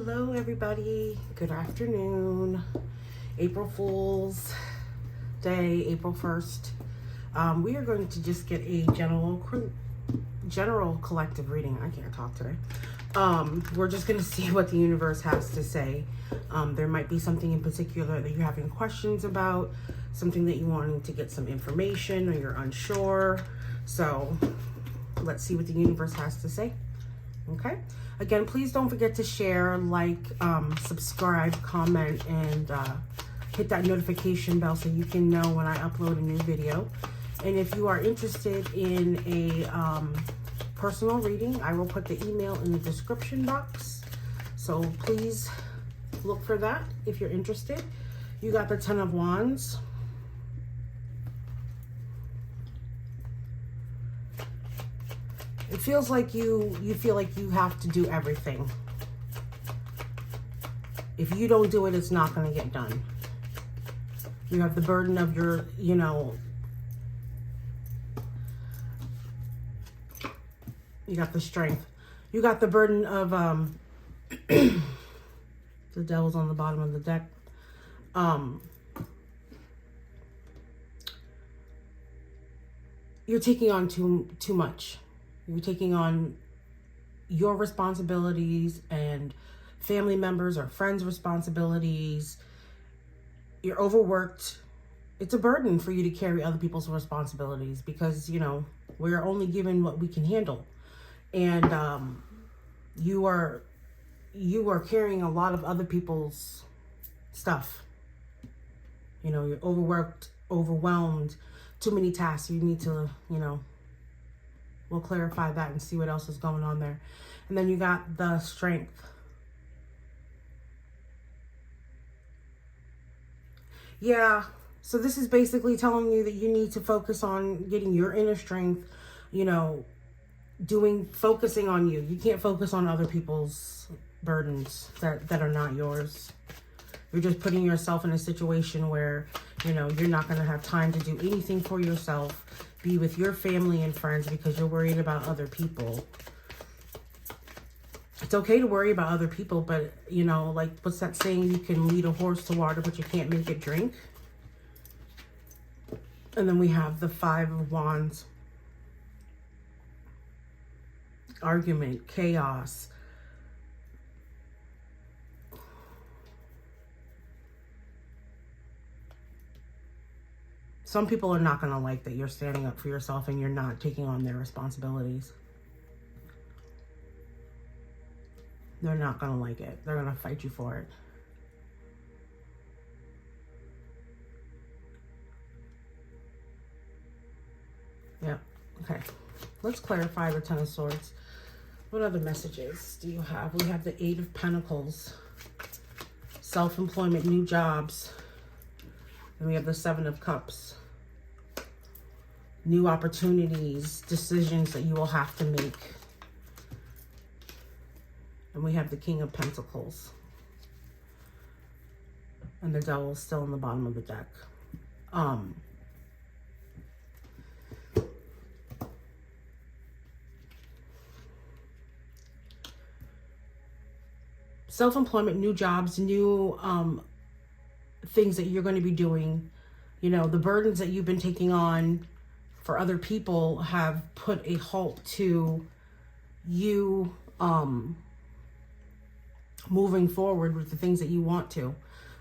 Hello everybody, good afternoon. April Fool's Day, April 1st. We are going to just get a general collective reading. I can't talk today. We're just going to see what the universe has to say. There might be something in particular that you're having questions about, something that you wanted to get some information or you're unsure. So let's see what the universe has to say. Okay. Again, please don't forget to share, like, subscribe, comment, and hit that notification bell so you can know when I upload a new video. And if you are interested in a personal reading, I will put the email in the description box. So please look for that if you're interested. You got the 10 of Wands. It feels like you feel like you have to do everything. If you don't do it, it's not going to get done. You have the burden of your, you got the strength. You got the burden of, the devil's on the bottom of the deck. You're taking on too much. You're taking on your responsibilities and family members or friends' responsibilities. You're overworked. It's a burden for you to carry other people's responsibilities because, we're only given what we can handle. And you are carrying a lot of other people's stuff. You're overworked, overwhelmed, too many tasks. You need to, we'll clarify that and see what else is going on there. And then you got the strength. Yeah, so this is basically telling you that you need to focus on getting your inner strength, focusing on you. You can't focus on other people's burdens that are not yours. You're just putting yourself in a situation where, you're not going to have time to do anything for yourself. Be with your family and friends because you're worried about other people. It's okay to worry about other people, but, like, what's that saying? You can lead a horse to water, but you can't make it drink. And then we have the 5 of Wands. Argument, chaos. Some people are not going to like that you're standing up for yourself and you're not taking on their responsibilities. They're not going to like it. They're going to fight you for it. Yeah. Okay. Let's clarify the 10 of Swords. What other messages do you have? We have the 8 of Pentacles. Self-employment, new jobs. And we have the 7 of Cups. New opportunities, decisions that you will have to make. And we have the King of Pentacles. And the Devil is still in the bottom of the deck. Self-employment, new jobs, new things that you're going to be doing. The burdens that you've been taking on for other people have put a halt to you moving forward with the things that you want to.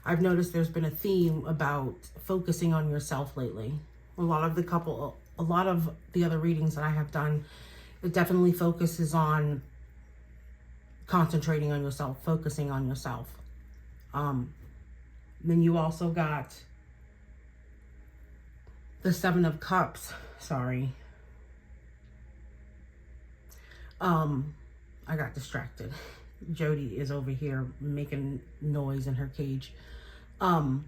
I've noticed there's been a theme about focusing on yourself lately. A lot of the other readings that I have done, it definitely focuses on concentrating on yourself, focusing on yourself. Then you also got the 7 of Cups. Sorry. I got distracted. Jody is over here making noise in her cage. You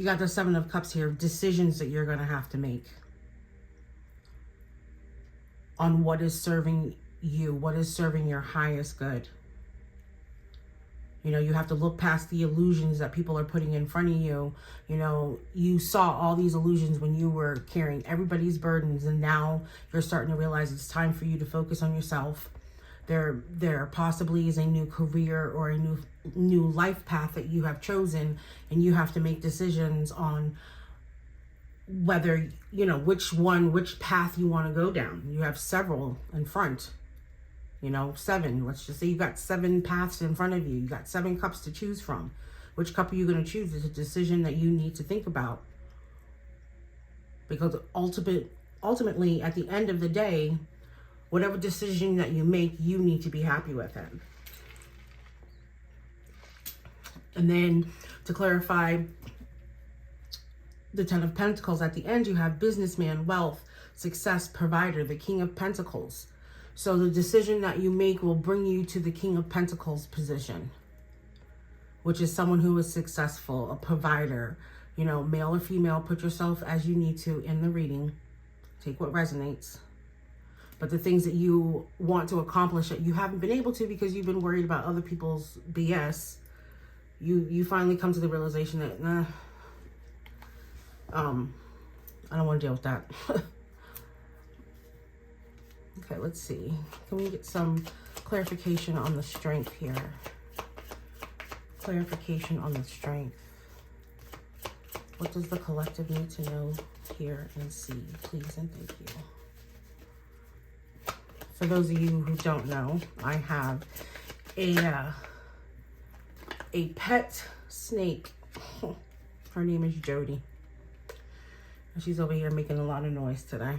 got the 7 of Cups here. Decisions that you're going to have to make on what is serving you, what is serving your highest good. You have to look past the illusions that people are putting in front of you. You saw all these illusions when you were carrying everybody's burdens, and now you're starting to realize it's time for you to focus on yourself, There possibly is a new career or a new life path that you have chosen, and you have to make decisions on whether, you know, which path you want to go down. You have several in front, you know, 7. Let's just say you got 7 paths in front of you. You got 7 cups to choose from. Which cup are you going to choose? It's a decision that you need to think about. Because ultimately, at the end of the day, whatever decision that you make, you need to be happy with it. And then to clarify, the 10 of Pentacles, at the end, you have businessman, wealth, success, provider, the King of Pentacles. So the decision that you make will bring you to the King of Pentacles position, which is someone who is successful, a provider, you know, male or female. Put yourself as you need to in the reading. Take what resonates. But the things that you want to accomplish that you haven't been able to because you've been worried about other people's BS, you finally come to the realization that, nah, I don't want to deal with that. Okay, let's see. Can we get some clarification on the strength here? Clarification on the strength. What does the collective need to know, hear, and see? Please and thank you. For those of you who don't know, I have a pet snake. Her name is Jody. And she's over here making a lot of noise today.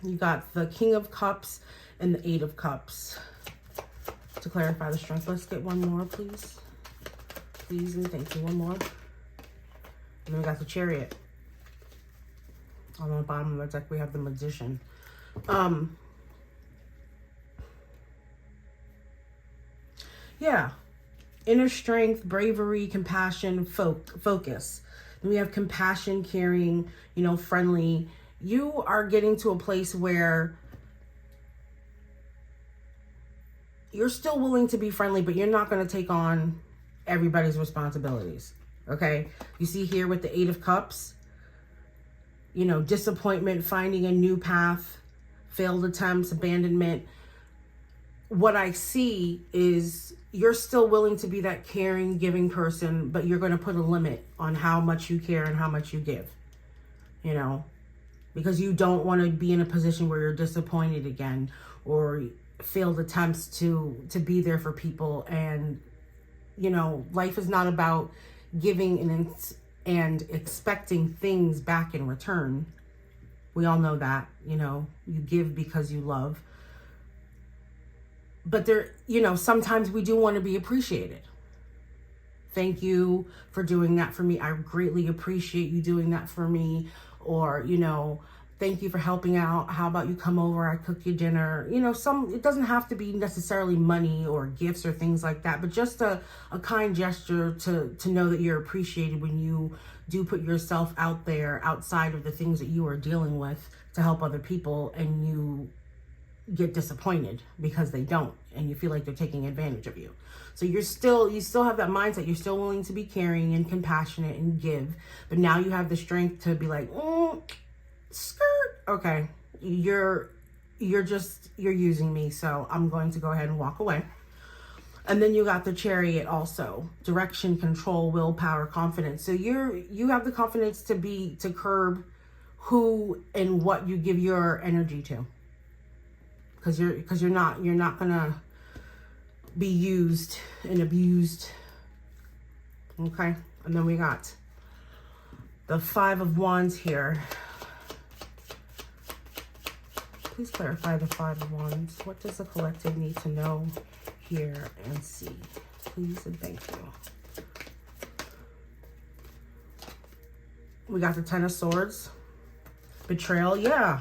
You got the King of Cups and the 8 of Cups. To clarify the strength, let's get one more, please. Please and thank you. One more. And then we got the Chariot. On the bottom of the deck, we have the Magician. Yeah. Inner strength, bravery, compassion, focus. Then we have compassion, caring, you know, friendly. You are getting to a place where you're still willing to be friendly, but you're not going to take on everybody's responsibilities. Okay? You see here with the 8 of Cups, you know, disappointment, finding a new path, failed attempts, abandonment. What I see is you're still willing to be that caring, giving person, but you're going to put a limit on how much you care and how much you give, you know, because you don't want to be in a position where you're disappointed again or failed attempts to be there for people. And, you know, life is not about giving and expecting things back in return. We all know that, you know, you give because you love. But there, you know, sometimes we do want to be appreciated. Thank you for doing that for me. I greatly appreciate you doing that for me. Or, you know, thank you for helping out. How about you come over? I cook you dinner. You know, it doesn't have to be necessarily money or gifts or things like that, but just a kind gesture to know that you're appreciated when you do put yourself out there outside of the things that you are dealing with to help other people, and you get disappointed because they don't, and you feel like they're taking advantage of you. So you still have that mindset. You're still willing to be caring and compassionate and give, but now you have the strength to be like, skirt. Okay, you're using me, so I'm going to go ahead and walk away. And then you got the Chariot also. Direction, control, willpower, confidence. So you have the confidence to curb who and what you give your energy to. Because you're not gonna be used and abused. Okay, and then we got the 5 of Wands here. Please clarify the 5 of Wands. What does the collective need to know, hear, and see? Please and thank you. We got the 10 of Swords. Betrayal, yeah.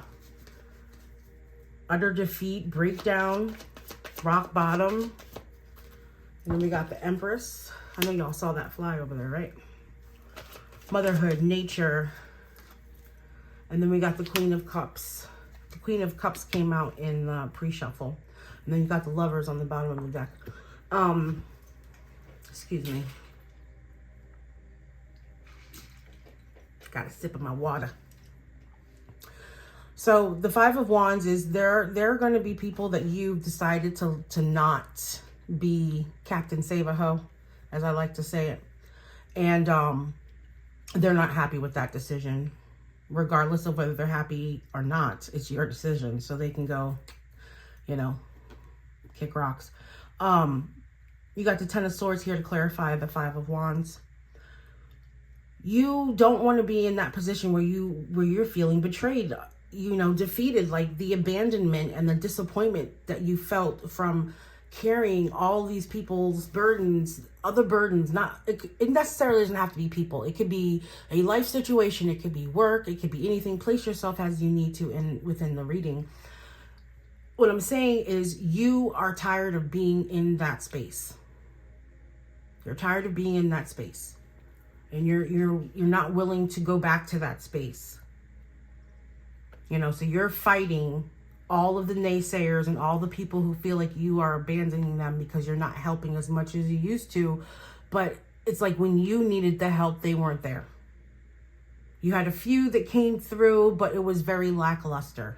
Utter defeat, breakdown, rock bottom. And then we got the Empress. I know y'all saw that fly over there, right? Motherhood, nature. And then we got the Queen of Cups. The Queen of Cups came out in the pre-shuffle. And then you got the Lovers on the bottom of the deck. Excuse me. Got a sip of my water. So the Five of Wands is there are going to be people that you've decided to not be Captain Save-A-Ho, as I like to say it. And they're not happy with that decision. Regardless of whether they're happy or not, it's your decision. So they can go, you know, kick rocks. You got the Ten of Swords here to clarify the Five of Wands. You don't want to be in that position where you're feeling betrayed, you know, defeated, like the abandonment and the disappointment that you felt from carrying all these people's burdens, other burdens. It necessarily doesn't have to be people. It could be a life situation. It could be work. It could be anything. Place yourself as you need to within the reading. What I'm saying is you are tired of being in that space. You're tired of being in that space. And you're not willing to go back to that space. You know, so you're fighting all of the naysayers and all the people who feel like you are abandoning them because you're not helping as much as you used to. But it's like when you needed the help, they weren't there. You had a few that came through, but it was very lackluster.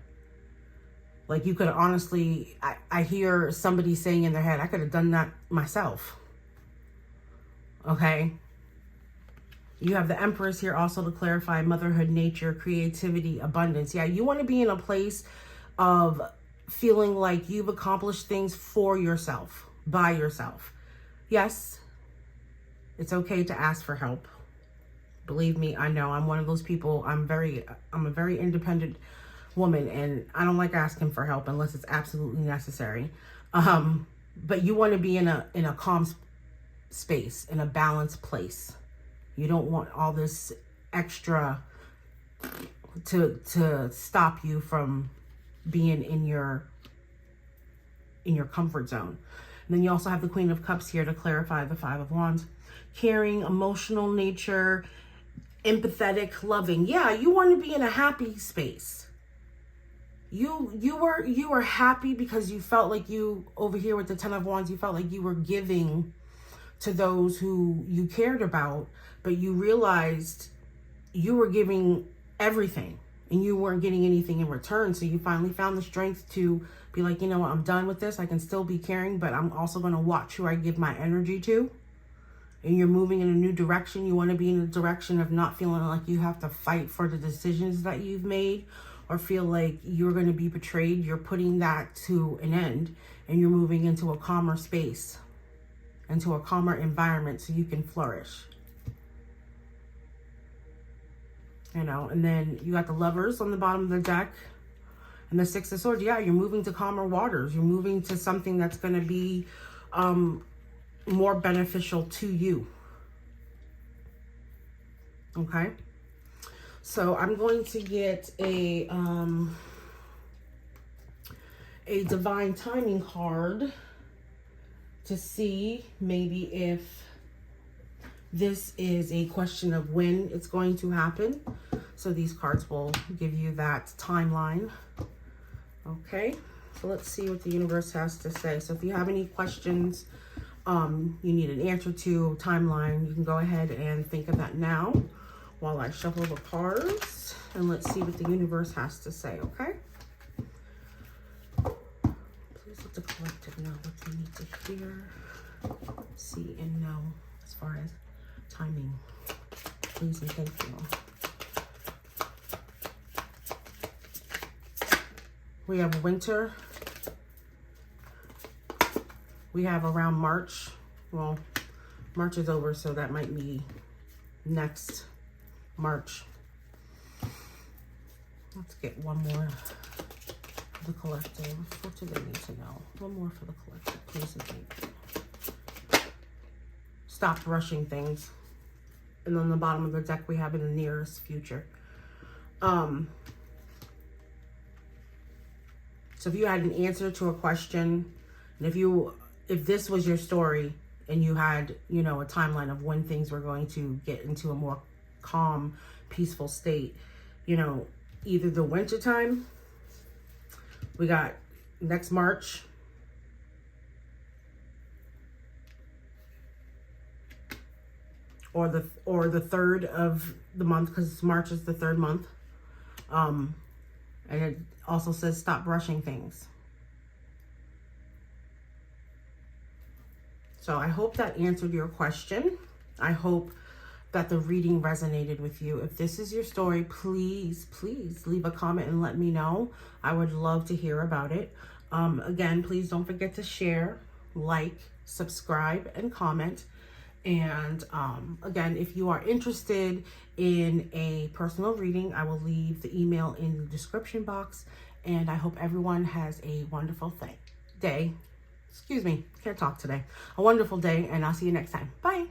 Like you could honestly, I hear somebody saying in their head, I could have done that myself. Okay. You have the Empress here also to clarify motherhood, nature, creativity, abundance. Yeah, you want to be in a place of feeling like you've accomplished things for yourself, by yourself. Yes, it's okay to ask for help. Believe me, I know I'm one of those people. I'm a very independent woman, and I don't like asking for help unless it's absolutely necessary. But you want to be in a calm space, in a balanced place. You don't want all this extra to stop you from being in your comfort zone. And then you also have the Queen of Cups here to clarify the Five of Wands. Caring, emotional nature, empathetic, loving. Yeah, you want to be in a happy space. You were happy because you felt like you, over here with the Ten of Wands, you felt like you were giving to those who you cared about, but you realized you were giving everything and you weren't getting anything in return. So you finally found the strength to be like, you know what, I'm done with this. I can still be caring, but I'm also going to watch who I give my energy to. And you're moving in a new direction. You want to be in a direction of not feeling like you have to fight for the decisions that you've made or feel like you're going to be betrayed. You're putting that to an end and you're moving into a calmer space, into a calmer environment so you can flourish. You know, and then you got the Lovers on the bottom of the deck and the Six of Swords. Yeah, you're moving to calmer waters. You're moving to something that's going to be more beneficial to you. Okay. So I'm going to get a divine timing card to see maybe if this is a question of when it's going to happen. So these cards will give you that timeline. Okay, so let's see what the universe has to say. So if you have any questions, you need an answer to, timeline, you can go ahead and think of that now while I shuffle the cards. And let's see what the universe has to say, okay? Please let the collective know what they need to hear, see, and know as far as timing. Please and thank you. We have winter. We have around March. Well, March is over, so that might be next March. Let's get one more for the collective. What do they need to know? One more for the collective, please and thank you. Stop rushing things. And on the bottom of the deck, we have in the nearest future. So if you had an answer to a question, and if this was your story and you had, you know, a timeline of when things were going to get into a more calm, peaceful state, you know, either the winter time, we got next March, or the third of the month, because March is the third month. And it also says stop brushing things. So I hope that answered your question. I hope that the reading resonated with you. If this is your story, please, please leave a comment and let me know. I would love to hear about it. Again, please don't forget to share, like, subscribe, and comment. And again, if you are interested in a personal reading, I will leave the email in the description box. And I hope everyone has a wonderful day. Excuse me, can't talk today. A wonderful day, and I'll see you next time. Bye.